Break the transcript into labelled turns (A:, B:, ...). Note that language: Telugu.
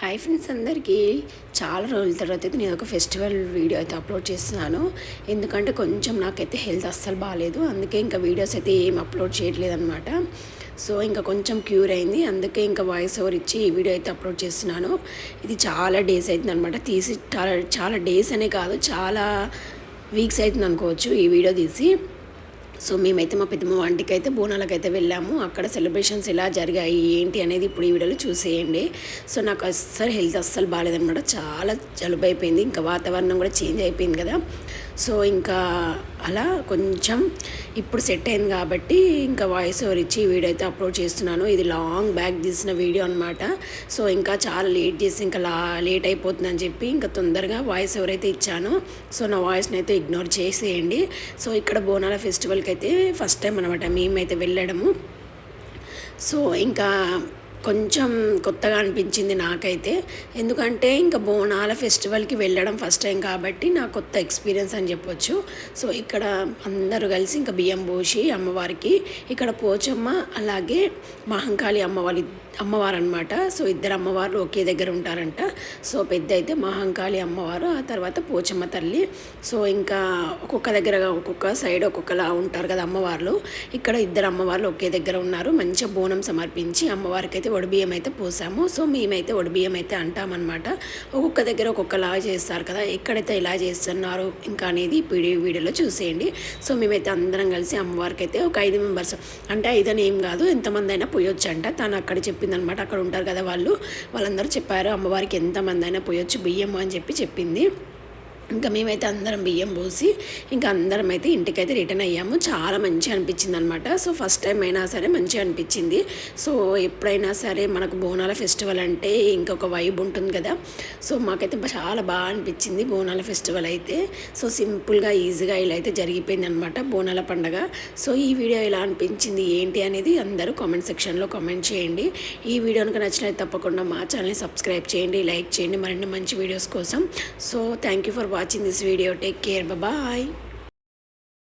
A: హాయ్ ఫ్రెండ్స్ అందరికీ చాలా రోజుల తర్వాత అయితే నేను ఒక ఫెస్టివల్ వీడియో అయితే అప్లోడ్ చేస్తున్నాను. ఎందుకంటే కొంచెం నాకైతే హెల్త్ అస్సలు బాగాలేదు, అందుకే ఇంకా వీడియోస్ అయితే ఏం అప్లోడ్ చేయట్లేదు అనమాట. సో ఇంకా కొంచెం క్యూర్ అయింది, అందుకే ఇంకా వాయిస్ ఓవర్ ఇచ్చి ఈ వీడియో అయితే అప్లోడ్ చేస్తున్నాను. ఇది చాలా డేస్ అవుతుంది అనమాట తీసి, చాలా చాలా డేస్ అనే కాదు, చాలా వీక్స్ అవుతుంది అనుకోవచ్చు ఈ వీడియో తీసి. సో మేమైతే మా పెద్దమ్మ వంటికి అయితే బోనాలకైతే వెళ్ళాము. అక్కడ సెలబ్రేషన్స్ ఎలా జరిగాయి ఏంటి అనేది ఇప్పుడు ఈ వీడియోలో చూసేయండి. సో నాకు అస్సలు హెల్త్ అస్సలు బాగాలేదనమాట, చాలా జలుబు అయిపోయింది, ఇంకా వాతావరణం కూడా చేంజ్ అయిపోయింది కదా. సో ఇంకా అలా కొంచెం ఇప్పుడు సెట్ అయింది కాబట్టి ఇంకా వాయిస్ ఓవర్ ఇచ్చి వీడియో అయితే అప్లోడ్ చేస్తున్నాను. ఇది లాంగ్ బ్యాక్ తీసిన వీడియో అనమాట. సో ఇంకా చాలా లేట్ చేసి ఇంకా లేట్ అయిపోతుందని చెప్పి ఇంకా తొందరగా వాయిస్ ఓవర్ అయితే ఇచ్చాను. సో నా వాయిస్ని అయితే ఇగ్నోర్ చేసేయండి. సో ఇక్కడ బోనాల ఫెస్టివల్కి అయితే ఫస్ట్ టైం అనమాట మేమైతే వెళ్ళడము. సో ఇంకా కొంచెం కొత్తగా అనిపించింది నాకైతే, ఎందుకంటే ఇంకా బోనాల ఫెస్టివల్కి వెళ్ళడం ఫస్ట్ టైం కాబట్టి నాకు కొత్త ఎక్స్పీరియన్స్ అని చెప్పొచ్చు. సో ఇక్కడ అందరూ కలిసి ఇంకా బియ్యం పోసి అమ్మవారికి, ఇక్కడ పోచమ్మ అలాగే మహంకాళి అమ్మవారు అనమాట. సో ఇద్దరు అమ్మవార్లు ఒకే దగ్గర ఉంటారంట. సో పెద్ద అయితే మహంకాళి అమ్మవారు, ఆ తర్వాత పోచమ్మ తల్లి. సో ఇంకా ఒక్కొక్క దగ్గర ఒక్కొక్క సైడ్ ఒక్కొక్కలా ఉంటారు కదా అమ్మవార్లు. ఇక్కడ ఇద్దరు అమ్మవార్లు ఒకే దగ్గర ఉన్నారు. మంచిగా బోనం సమర్పించి అమ్మవారికి అయితే వడిబియ్యం అయితే పోసాము. సో మేమైతే వడిబియ్యం అయితే అంటామన్నమాట. ఒక్కొక్క దగ్గర ఒక్కొక్కలా చేస్తారు కదా, ఎక్కడైతే ఇలా చేస్తున్నారు ఇంకా అనేది ఇప్పుడు వీడియోలో చూసేయండి. సో మేమైతే అందరం కలిసి అమ్మవారికి అయితే ఒక 5 మెంబర్స్, అంటే 5 అని ఏం కాదు, ఎంతమంది అయినా పోయొచ్చు అంట. తను అక్కడ చెప్పిందనమాట, అక్కడ ఉంటారు కదా వాళ్ళందరూ చెప్పారు అమ్మవారికి ఎంతమంది అయినా పోయొచ్చు బియ్యం అని చెప్పింది. ఇంకా మేమైతే అందరం బియ్యం పోసి ఇంకా అందరం అయితే ఇంటికైతే రిటర్న్ అయ్యాము. చాలా మంచిగా అనిపించింది అనమాట. సో ఫస్ట్ టైం అయినా సరే మంచిగా అనిపించింది. సో ఎప్పుడైనా సరే మనకు బోనాల ఫెస్టివల్ అంటే ఇంకొక వైబ్ ఉంటుంది కదా. సో మాకైతే చాలా బాగా అనిపించింది బోనాల ఫెస్టివల్ అయితే. సో సింపుల్గా ఈజీగా ఇలా అయితే జరిగిపోయింది అనమాట బోనాల పండుగ. సో ఈ వీడియో ఎలా అనిపించింది ఏంటి అనేది అందరూ కామెంట్ సెక్షన్లో కామెంట్ చేయండి. ఈ వీడియో కనుక నచ్చినట్లయితే తప్పకుండా మా ఛానల్ని సబ్స్క్రైబ్ చేయండి, లైక్ చేయండి మరిన్ని మంచి వీడియోస్ కోసం. So thank you for watching this video. Take care. Bye bye.